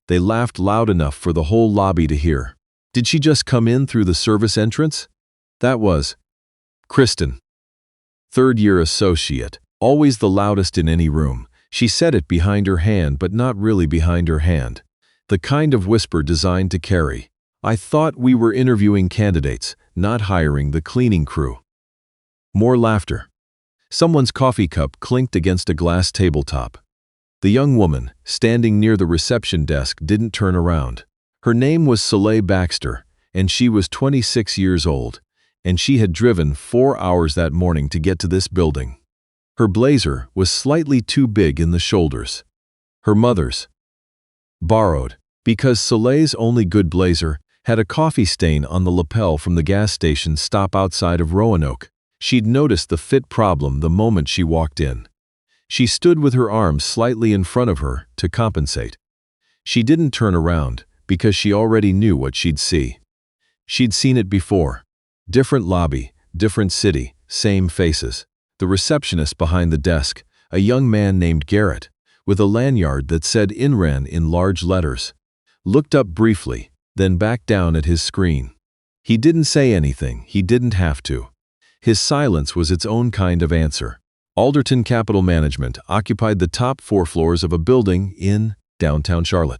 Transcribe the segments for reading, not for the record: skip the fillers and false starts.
They laughed loud enough for the whole lobby to hear. Did she just come in through the service entrance? That was Kristen. Third-year associate, always the loudest in any room. She said it behind her hand, but not really behind her hand. The kind of whisper designed to carry. I thought we were interviewing candidates, not hiring the cleaning crew. More laughter. Someone's coffee cup clinked against a glass tabletop. The young woman, standing near the reception desk, didn't turn around. Her name was Soleil Baxter, and she was 26 years old, and she had driven 4 hours that morning to get to this building. Her blazer was slightly too big in the shoulders. Her mother's, borrowed, because Soleil's only good blazer had a coffee stain on the lapel from the gas station stop outside of Roanoke. She'd noticed the fit problem the moment she walked in. She stood with her arms slightly in front of her to compensate. She didn't turn around because she already knew what she'd see. She'd seen it before. Different lobby, different city, same faces. The receptionist behind the desk, a young man named Garrett, with a lanyard that said INRAN in large letters, looked up briefly, then back down at his screen. He didn't say anything, he didn't have to. His silence was its own kind of answer. Alderton Capital Management occupied the top 4 floors of a building in downtown Charlotte.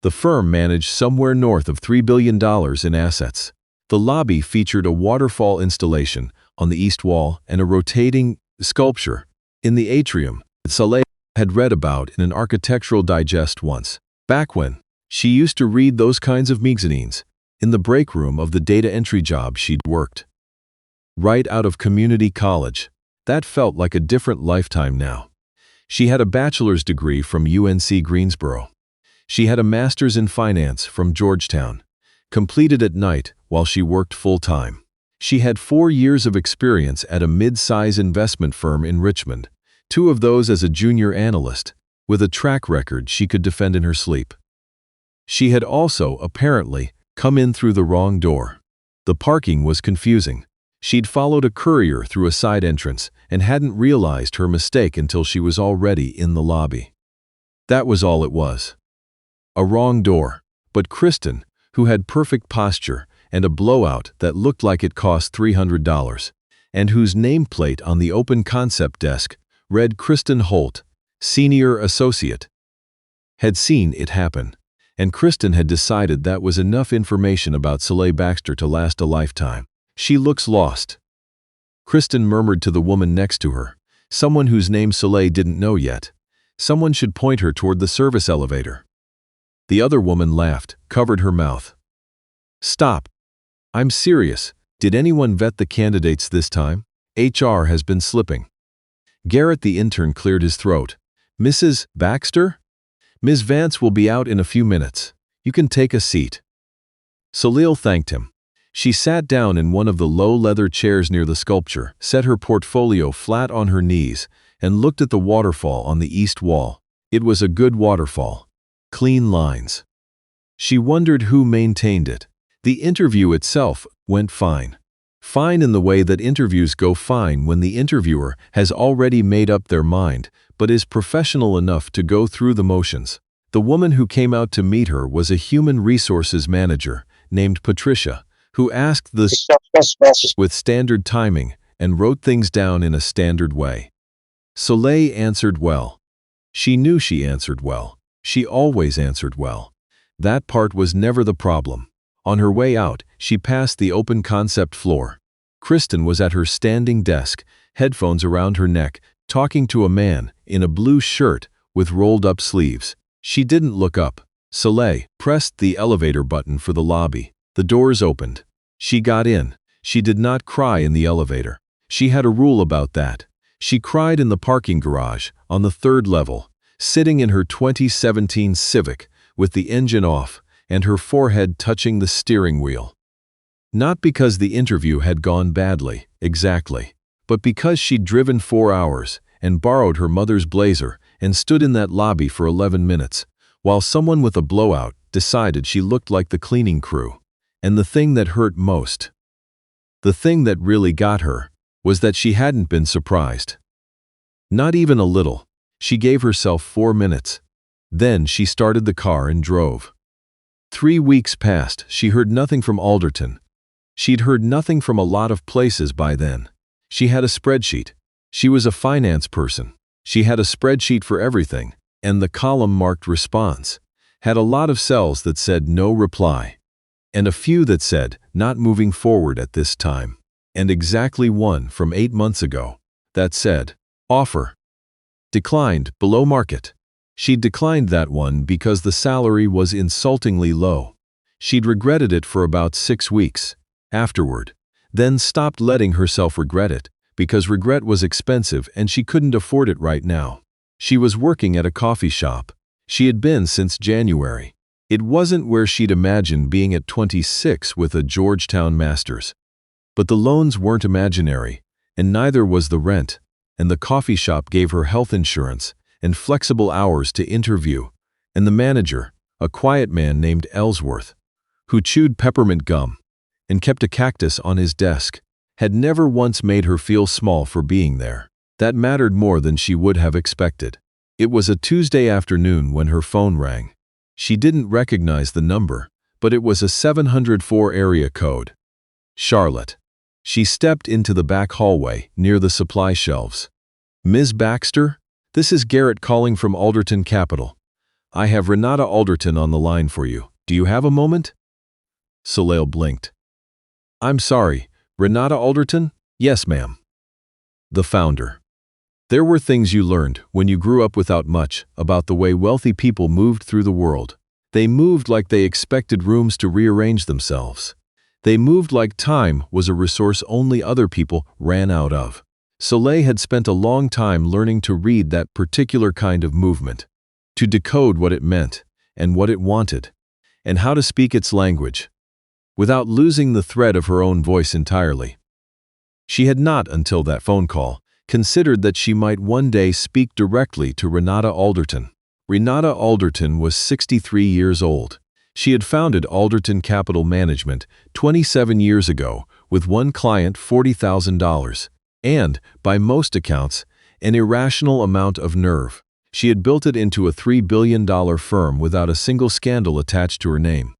The firm managed somewhere north of $3 billion in assets. The lobby featured a waterfall installation on the east wall and a rotating sculpture in the atrium that Soleil had read about in an architectural digest once, back when she used to read those kinds of magazines in the break room of the data entry job she'd worked. Right out of community college, that felt like a different lifetime now. She had a bachelor's degree from UNC Greensboro. She had a master's in finance from Georgetown, completed at night while she worked full-time. She had 4 years of experience at a mid-size investment firm in Richmond, 2 of those as a junior analyst, with a track record she could defend in her sleep. She had also, apparently, come in through the wrong door. The parking was confusing. She'd followed a courier through a side entrance and hadn't realized her mistake until she was already in the lobby. That was all it was. A wrong door, but Kristen, who had perfect posture and a blowout that looked like it cost $300, and whose nameplate on the open concept desk read Kristen Holt, Senior Associate, had seen it happen, and Kristen had decided that was enough information about Soleil Baxter to last a lifetime. She looks lost. Kristen murmured to the woman next to her, someone whose name Soleil didn't know yet. Someone should point her toward the service elevator. The other woman laughed, covered her mouth. Stop. I'm serious. Did anyone vet the candidates this time? HR has been slipping. Garrett the intern cleared his throat. Mrs. Baxter? Ms. Vance will be out in a few minutes. You can take a seat. Soleil thanked him. She sat down in one of the low leather chairs near the sculpture, set her portfolio flat on her knees, and looked at the waterfall on the east wall. It was a good waterfall. Clean lines. She wondered who maintained it. The interview itself went fine. Fine in the way that interviews go fine when the interviewer has already made up their mind, but is professional enough to go through the motions. The woman who came out to meet her was a human resources manager named Patricia, who asked the with standard timing and wrote things down in a standard way. Soleil answered well. She knew she answered well. She always answered well. That part was never the problem. On her way out, she passed the open concept floor. Kristen was at her standing desk, headphones around her neck, talking to a man in a blue shirt with rolled-up sleeves. She didn't look up. Soleil pressed the elevator button for the lobby. The doors opened. She got in. She did not cry in the elevator. She had a rule about that. She cried in the parking garage, on the 3rd level, sitting in her 2017 Civic, with the engine off, and her forehead touching the steering wheel. Not because the interview had gone badly, exactly, but because she'd driven 4 hours, and borrowed her mother's blazer, and stood in that lobby for 11 minutes, while someone with a blowout decided she looked like the cleaning crew. And the thing that hurt most, the thing that really got her, was that she hadn't been surprised. Not even a little. She gave herself 4 minutes. Then she started the car and drove. 3 weeks passed. She heard nothing from Alderton. She'd heard nothing from a lot of places by then. She had a spreadsheet. She was a finance person. She had a spreadsheet for everything, and the column marked response had a lot of cells that said no reply, and a few that said not moving forward at this time, and exactly one from 8 months ago that said offer declined below market. She'd declined that one because the salary was insultingly low. She'd regretted it for about 6 weeks afterward, then stopped letting herself regret it because regret was expensive and she couldn't afford it right now. She was working at a coffee shop. She had been since January. It wasn't where she'd imagined being at 26 with a Georgetown master's. But the loans weren't imaginary, and neither was the rent, and the coffee shop gave her health insurance and flexible hours to interview, and the manager, a quiet man named Ellsworth, who chewed peppermint gum and kept a cactus on his desk, had never once made her feel small for being there. That mattered more than she would have expected. It was a Tuesday afternoon when her phone rang. She didn't recognize the number, but it was a 704 area code. Charlotte. She stepped into the back hallway near the supply shelves. "Ms. Baxter, this is Garrett calling from Alderton Capital. I have Renata Alderton on the line for you. Do you have a moment?" Soleil blinked. "I'm sorry, Renata Alderton?" "Yes, ma'am." The founder. There were things you learned when you grew up without much about the way wealthy people moved through the world. They moved like they expected rooms to rearrange themselves. They moved like time was a resource only other people ran out of. Soleil had spent a long time learning to read that particular kind of movement, to decode what it meant and what it wanted, and how to speak its language, without losing the thread of her own voice entirely. She had not, until that phone call, considered that she might one day speak directly to Renata Alderton. Renata Alderton was 63 years old. She had founded Alderton Capital Management 27 years ago with one client, $40,000, and, by most accounts, an irrational amount of nerve. She had built it into a $3 billion firm without a single scandal attached to her name,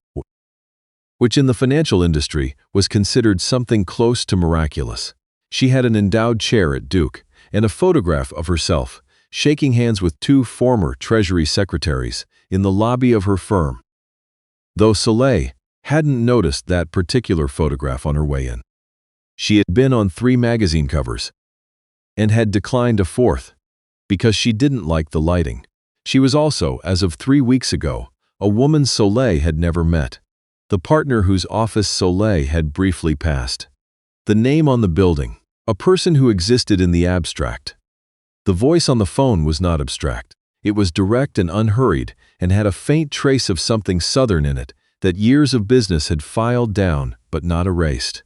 which in the financial industry was considered something close to miraculous. She had an endowed chair at Duke and a photograph of herself shaking hands with 2 former Treasury secretaries in the lobby of her firm, though Soleil hadn't noticed that particular photograph on her way in. She had been on 3 magazine covers and had declined a 4th because she didn't like the lighting. She was also, as of 3 weeks ago, a woman Soleil had never met, the partner whose office Soleil had briefly passed. The name on the building, a person who existed in the abstract. The voice on the phone was not abstract. It was direct and unhurried and had a faint trace of something southern in it that years of business had filed down but not erased.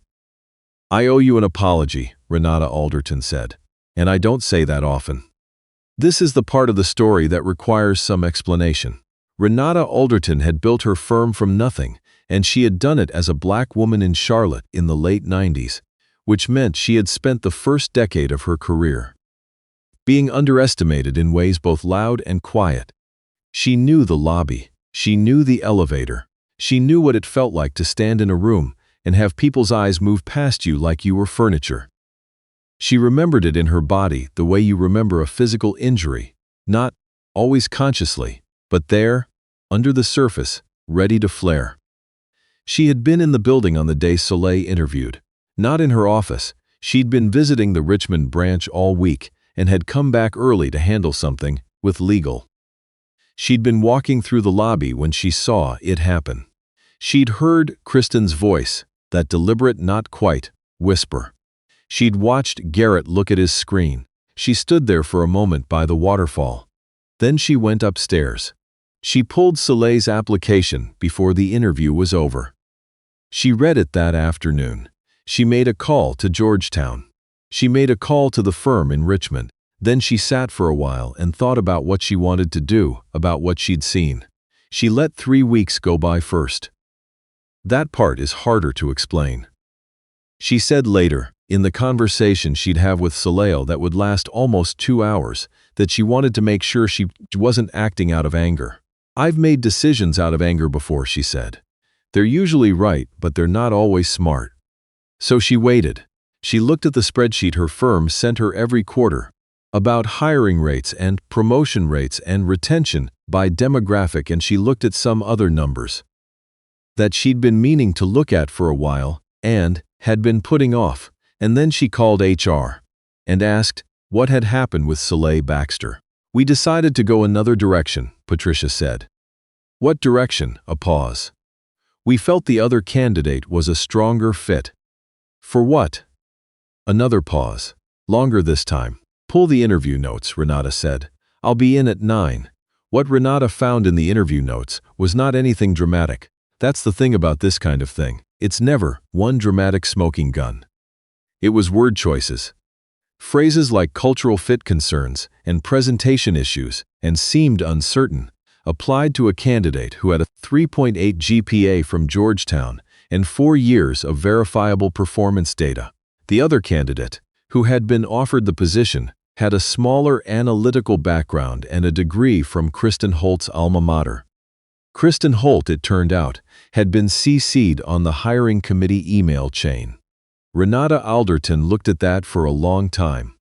"I owe you an apology," Renata Alderton said, "and I don't say that often. This is the part of the story that requires some explanation." Renata Alderton had built her firm from nothing, and she had done it as a black woman in Charlotte in the late 90s, which meant she had spent the first decade of her career being underestimated in ways both loud and quiet. She knew the lobby. She knew the elevator. She knew what it felt like to stand in a room and have people's eyes move past you like you were furniture. She remembered it in her body the way you remember a physical injury, not always consciously, but there, under the surface, ready to flare. She had been in the building on the day Soleil interviewed. Not in her office. She'd been visiting the Richmond branch all week and had come back early to handle something with legal. She'd been walking through the lobby when she saw it happen. She'd heard Kristen's voice, that deliberate not quite whisper. She'd watched Garrett look at his screen. She stood there for a moment by the waterfall. Then she went upstairs. She pulled Soleil's application before the interview was over. She read it that afternoon. She made a call to Georgetown. She made a call to the firm in Richmond. Then she sat for a while and thought about what she wanted to do, about what she'd seen. She let 3 weeks go by first. That part is harder to explain. She said later, in the conversation she'd have with Soleil that would last almost 2 hours, that she wanted to make sure she wasn't acting out of anger. "I've made decisions out of anger before," she said. "They're usually right, but they're not always smart." So she waited. She looked at the spreadsheet her firm sent her every quarter about hiring rates and promotion rates and retention by demographic, and she looked at some other numbers that she'd been meaning to look at for a while and had been putting off, and then she called HR and asked what had happened with Soleil Baxter. "We decided to go another direction," Patricia said. "What direction?" A pause. "We felt the other candidate was a stronger fit." "For what?" Another pause. Longer this time. "Pull the interview notes," Renata said. "I'll be in at 9. What Renata found in the interview notes was not anything dramatic. That's the thing about this kind of thing. It's never one dramatic smoking gun. It was word choices. Phrases like cultural fit concerns and presentation issues and seemed uncertain applied to a candidate who had a 3.8 GPA from Georgetown and 4 years of verifiable performance data. The other candidate, who had been offered the position, had a smaller analytical background and a degree from Kristen Holt's alma mater. Kristen Holt, it turned out, had been CC'd on the hiring committee email chain. Renata Alderton looked at that for a long time.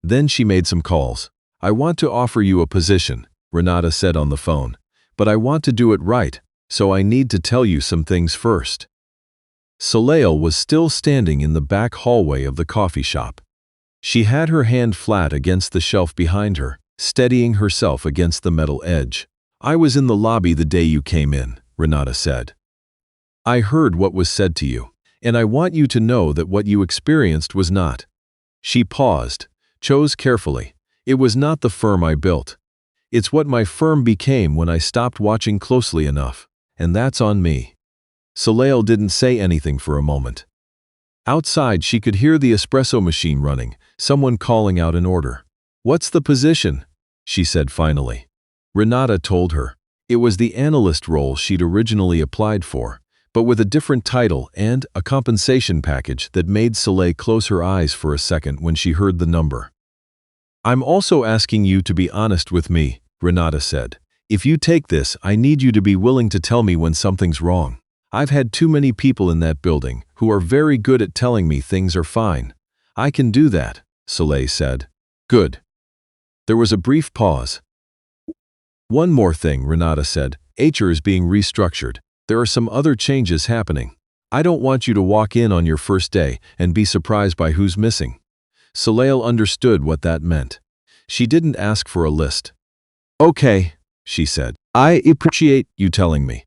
Then she made some calls. "I want to offer you a position," Renata said on the phone, "but I want to do it right, so I need to tell you some things first." Soleil was still standing in the back hallway of the coffee shop. She had her hand flat against the shelf behind her, steadying herself against the metal edge. "I was in the lobby the day you came in," Renata said. "I heard what was said to you, and I want you to know that what you experienced was not." She paused, chose carefully. "It was not the firm I built. It's what my firm became when I stopped watching closely enough, and that's on me." Soleil didn't say anything for a moment. Outside, she could hear the espresso machine running, someone calling out an order. "What's the position?" she said finally. Renata told her. It was the analyst role she'd originally applied for, but with a different title and a compensation package that made Soleil close her eyes for a second when she heard the number. "I'm also asking you to be honest with me," Renata said. "If you take this, I need you to be willing to tell me when something's wrong. I've had too many people in that building who are very good at telling me things are fine." "I can do that," Soleil said. "Good." There was a brief pause. "One more thing," Renata said. "HR is being restructured. There are some other changes happening. I don't want you to walk in on your first day and be surprised by who's missing." Soleil understood what that meant. She didn't ask for a list. "Okay," she said. "I appreciate you telling me."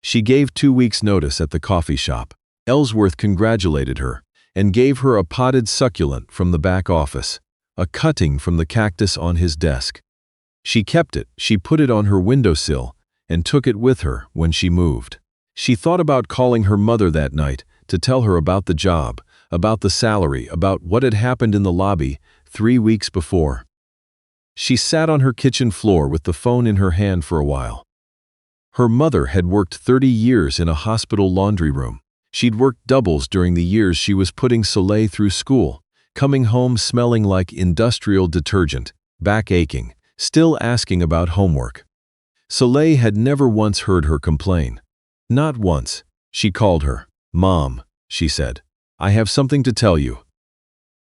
She gave 2 weeks' notice at the coffee shop. Ellsworth congratulated her and gave her a potted succulent from the back office, a cutting from the cactus on his desk. She kept it, she put it on her windowsill, and took it with her when she moved. She thought about calling her mother that night to tell her about the job, about the salary, about what had happened in the lobby 3 weeks before. She sat on her kitchen floor with the phone in her hand for a while. Her mother had worked 30 years in a hospital laundry room. She'd worked doubles during the years she was putting Soleil through school, coming home smelling like industrial detergent, back aching, still asking about homework. Soleil had never once heard her complain. Not once. She called her. "Mom," she said. "I have something to tell you."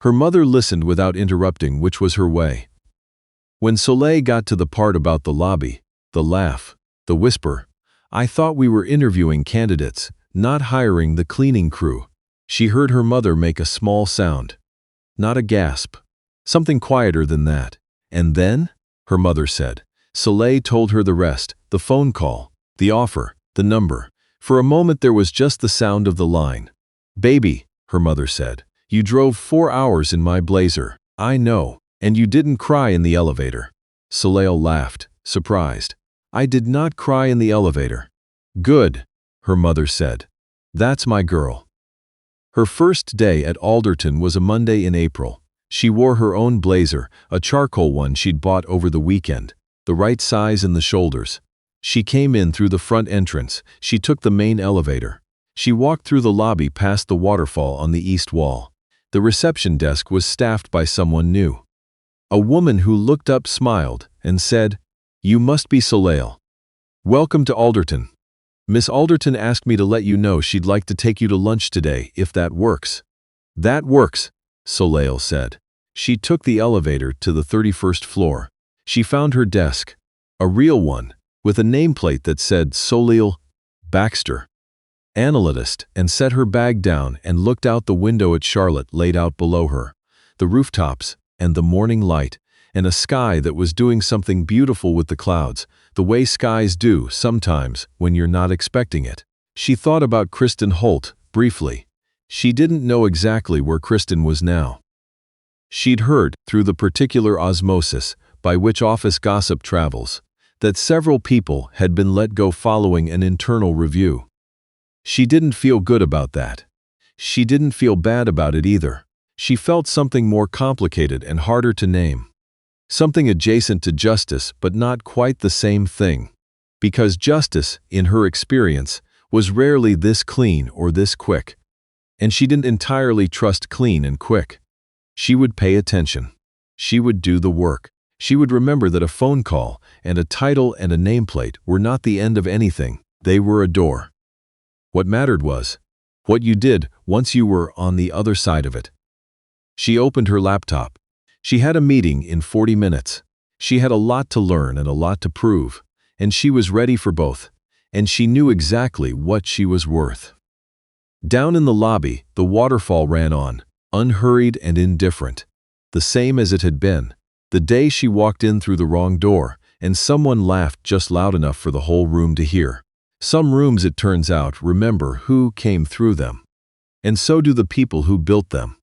Her mother listened without interrupting, which was her way. When Soleil got to the part about the lobby, the laugh, the whisper, "I thought we were interviewing candidates, not hiring the cleaning crew," she heard her mother make a small sound. Not a gasp. Something quieter than that. "And then?" her mother said. Soleil told her the rest, the phone call, the offer, the number. For a moment there was just the sound of the line. "Baby," her mother said, "you drove 4 hours in my Blazer. I know. And you didn't cry in the elevator." Soleil laughed, surprised. "I did not cry in the elevator." "Good," her mother said. "That's my girl." Her first day at Alderton was a Monday in April. She wore her own blazer, a charcoal one she'd bought over the weekend, the right size in the shoulders. She came in through the front entrance. She took the main elevator. She walked through the lobby past the waterfall on the east wall. The reception desk was staffed by someone new. A woman who looked up smiled and said, "You must be Soleil. Welcome to Alderton. Miss Alderton asked me to let you know she'd like to take you to lunch today, if that works." "That works," Soleil said. She took the elevator to the 31st floor. She found her desk, a real one, with a nameplate that said Soleil Baxter, analyst, and set her bag down and looked out the window at Charlotte laid out below her, the rooftops, and the morning light, and a sky that was doing something beautiful with the clouds, the way skies do sometimes when you're not expecting it. She thought about Kristen Holt, briefly. She didn't know exactly where Kristen was now. She'd heard, through the particular osmosis by which office gossip travels, that several people had been let go following an internal review. She didn't feel good about that. She didn't feel bad about it either. She felt something more complicated and harder to name. Something adjacent to justice, but not quite the same thing. Because justice, in her experience, was rarely this clean or this quick. And she didn't entirely trust clean and quick. She would pay attention. She would do the work. She would remember that a phone call and a title and a nameplate were not the end of anything. They were a door. What mattered was what you did once you were on the other side of it. She opened her laptop. She had a meeting in 40 minutes. She had a lot to learn and a lot to prove, and she was ready for both, and she knew exactly what she was worth. Down in the lobby, the waterfall ran on, unhurried and indifferent, the same as it had been the day she walked in through the wrong door, and someone laughed just loud enough for the whole room to hear. Some rooms, it turns out, remember who came through them. And so do the people who built them.